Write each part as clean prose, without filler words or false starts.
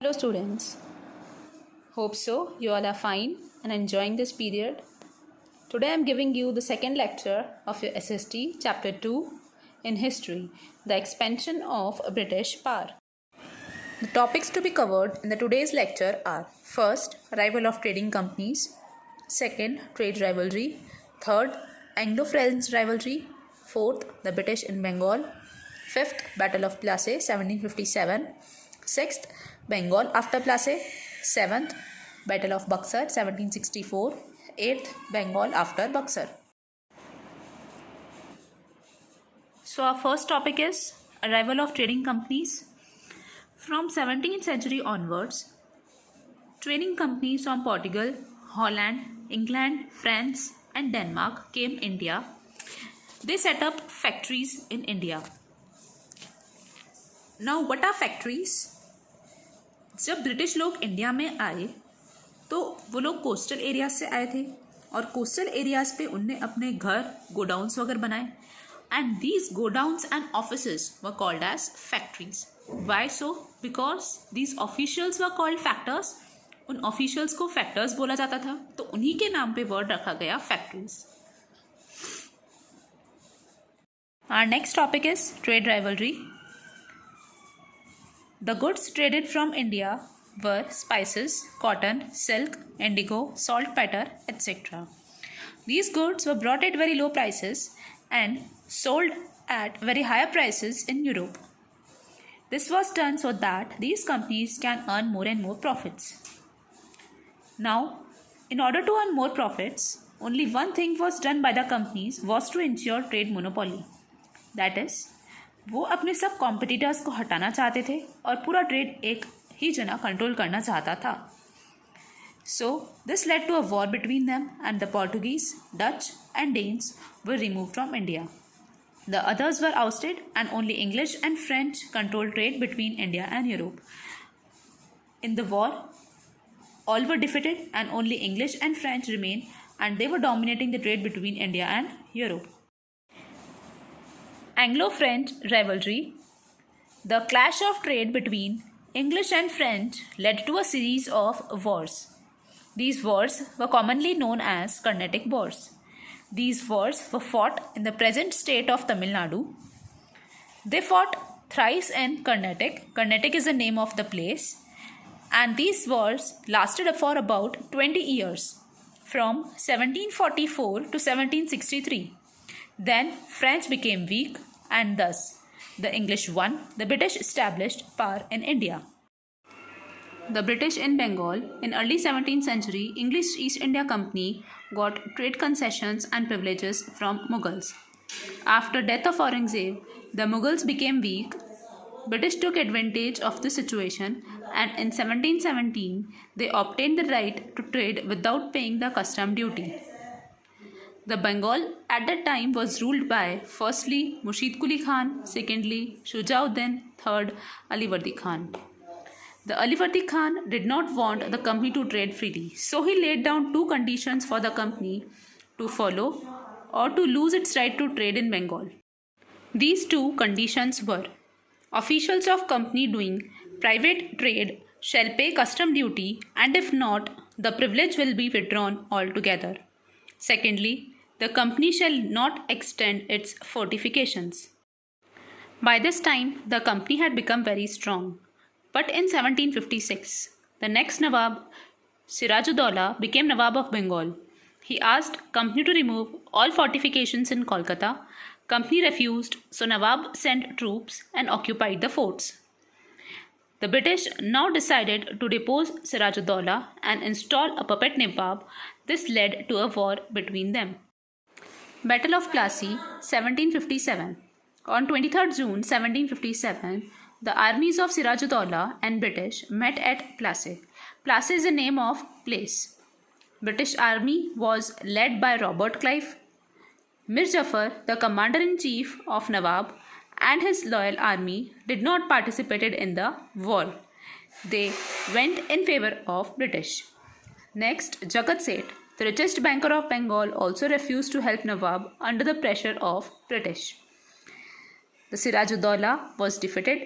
Hello students, hope so you all are fine and enjoying this period. Today I am giving you the second lecture of your SST chapter 2 in history, the expansion of British power. The topics to be covered in the today's lecture are: first, arrival of trading companies; second, trade rivalry; third, Anglo-French rivalry; fourth, the British in Bengal; fifth, Battle of Plassey 1757; sixth, Bengal after Plassey; seventh, Battle of Buxar 1764; eighth, Bengal after Buxar. So our first topic is arrival of trading companies. From 17th century onwards, trading companies from Portugal, Holland, England, France and Denmark came India. They set up factories in India. Now what are factories? जब British लोग India में आए तो वो लोग coastal areas से आए थे और कोस्टल एरियाज पे उनने अपने घर गोडाउन्स वगैरह बनाए and these godowns and offices were called as factories. Why so? Because these officials were called factors. उन ऑफिशियल्स को फैक्टर्स बोला जाता था तो उन्हीं के नाम पे वर्ड रखा गया factories. Our next topic is trade rivalry. The goods traded from India were spices, cotton, silk, indigo, saltpeter, etc. These goods were brought at very low prices and sold at very higher prices in Europe. This was done so that these companies can earn more and more profits. Now, in order to earn more profits, only one thing was done by the companies was to ensure trade monopoly. That is, वो अपने सब competitors को हटाना चाहते थे और पूरा trade एक ही जना कंट्रोल करना चाहता था. So this led to a war between them and the Portuguese, Dutch and Danes were remove from India. The others were ousted and only English and French control trade between India and Europe. In the war all were defeated and only English and French remained, and they were dominating the trade between India and Europe. Anglo-French rivalry. The clash of trade between English and French led to a series of wars. These wars were commonly known as Carnatic Wars. These wars were fought in the present state of Tamil Nadu. They fought thrice in Carnatic. Carnatic is the name of the place. And these wars lasted for about 20 years, from 1744 to 1763. Then French became weak and thus the English won. The British established power in India. The British in Bengal. In early 17th century, English East India Company got trade concessions and privileges from Mughals. After death of Aurangzeb, the Mughals became weak. British took advantage of the situation and in 1717 they obtained the right to trade without paying the custom duty. The Bengal at that time was ruled by firstly Murshid Quli Khan, secondly Shujauddin, third Alivardi Khan. The Alivardi Khan did not want the company to trade freely, so he laid down two conditions for the company to follow or to lose its right to trade in Bengal. These two conditions were: officials of company doing private trade shall pay custom duty, and if not, the privilege will be withdrawn altogether. Secondly, the company shall not extend its fortifications. By this time, the company had become very strong. But in 1756, the next Nawab, Siraj-ud-Daulah, became Nawab of Bengal. He asked company to remove all fortifications in Kolkata. Company refused, so Nawab sent troops and occupied the forts. The British now decided to depose Siraj-ud-Daulah and install a puppet Nawab. This led to a war between them. Battle of Plassey, 1757. On 23rd June 1757, the armies of Siraj-ud-Daulah and British met at Plassey. Plassey is the name of place. British army was led by Robert Clive. Mir Jafar, the commander-in-chief of Nawab, and his loyal army did not participate in the war. They went in favor of British. Next, Jagat Seth, the richest banker of Bengal, also refused to help Nawab under the pressure of British. The Siraj-ud-Daulah was defeated.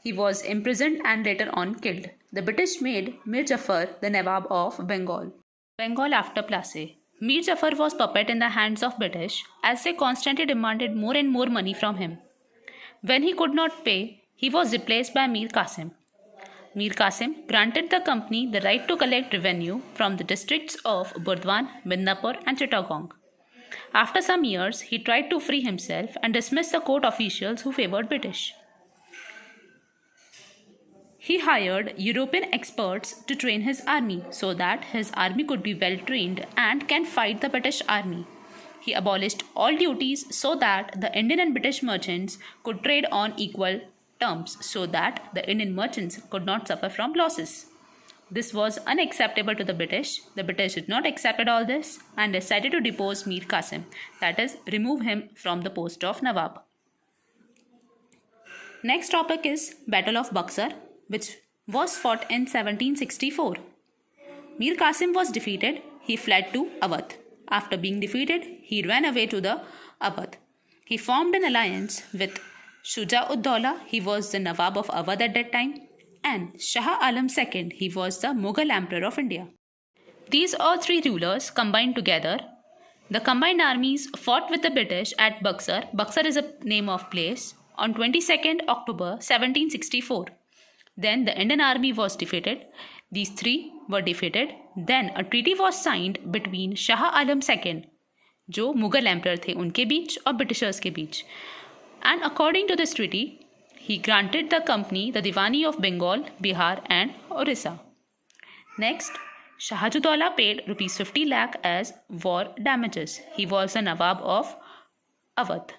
He was imprisoned and later on killed. the British made Mir Jafar the Nawab of Bengal. Bengal after Plassey. Mir Jafar was puppet in the hands of British as they constantly demanded more and more money from him. When he could not pay, he was replaced by Mir Qasim. Mir Qasim granted the company the right to collect revenue from the districts of Burdwan, Midnapur and Chittagong. After some years, he tried to free himself and dismiss the court officials who favored British. He hired European experts to train his army so that his army could be well trained and can fight the British army. He abolished all duties so that the Indian and British merchants could trade on equal terms so that the Indian merchants could not suffer from losses. This was unacceptable to the British. The British did not accept all this and decided to depose Mir Qasim, that is, remove him from the post of Nawab. Next topic is Battle of Buxar, which was fought in 1764. Mir Qasim was defeated. He fled to Awadh. After being defeated, he ran away to the Awadh. He formed an alliance with Shuja-ud-Dawla. He was the Nawab of Awadh at that time. And Shah Alam II. He was the Mughal Emperor of India. These all three rulers combined together. The combined armies fought with the British at Buxar. Buxar is a name of place. On 22nd October 1764. Then the Indian army was defeated. These three were defeated. Then a treaty was signed between Shah Alam II, जो Mughal emperor थे उनके बीच और Britishers के बीच. And according to this treaty, he granted the company the Diwani of Bengal, Bihar and Orissa. Next, Shahjudawla paid rupees 50 lakh as war damages. He was the Nawab of Awadh.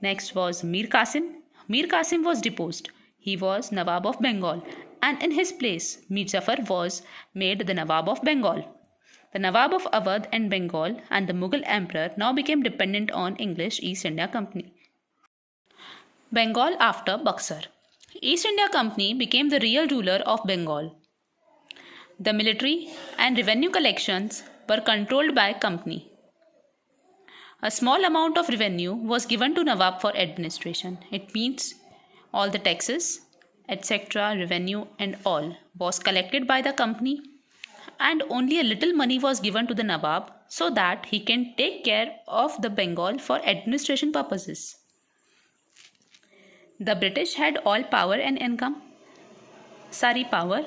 Next was Mir Qasim. Mir Qasim was deposed. He was Nawab of Bengal, and in his place, Mir Jafar was made the Nawab of Bengal. The Nawab of Awadh and Bengal and the Mughal Emperor now became dependent on English East India Company. Bengal after Buxar. East India Company became the real ruler of Bengal. The military and revenue collections were controlled by Company. A small amount of revenue was given to Nawab for administration. It means all the taxes, etc., revenue and all was collected by the company, and only a little money was given to the Nawab so that he can take care of the Bengal for administration purposes. The British had all power and income. सारी power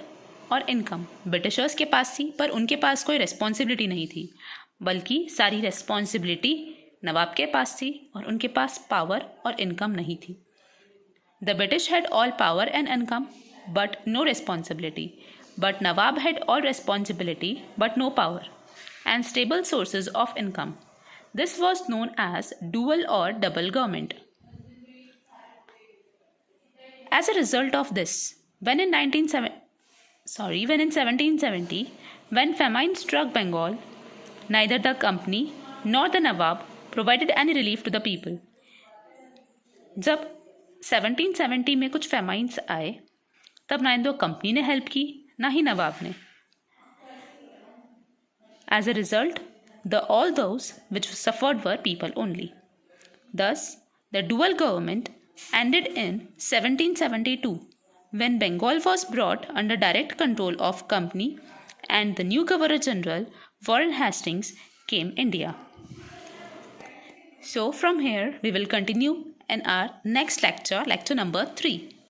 और income Britishers के पास थी, पर उनके पास कोई responsibility नहीं थी, बल्कि सारी रिस्पॉन्सिबिलिटी नवाब के पास थी और उनके पास पावर और इनकम नहीं थी. The British had all power and income, but no responsibility. But Nawab had all responsibility, but no power, and stable sources of income. This was known as dual or double government. As a result of this, when in 1770, when famine struck Bengal, neither the company nor the Nawab provided any relief to the people. जब 1770 में कुछ फेमाइन्स आए, तब ना तो company ने help की ना ही नवाब ने. As a result, all those which suffered were people only. Thus, the dual government ended in 1772 when Bengal was brought under direct control of company and the new Governor General Warren Hastings came India. So from here we will continue in our next lecture, lecture number 3.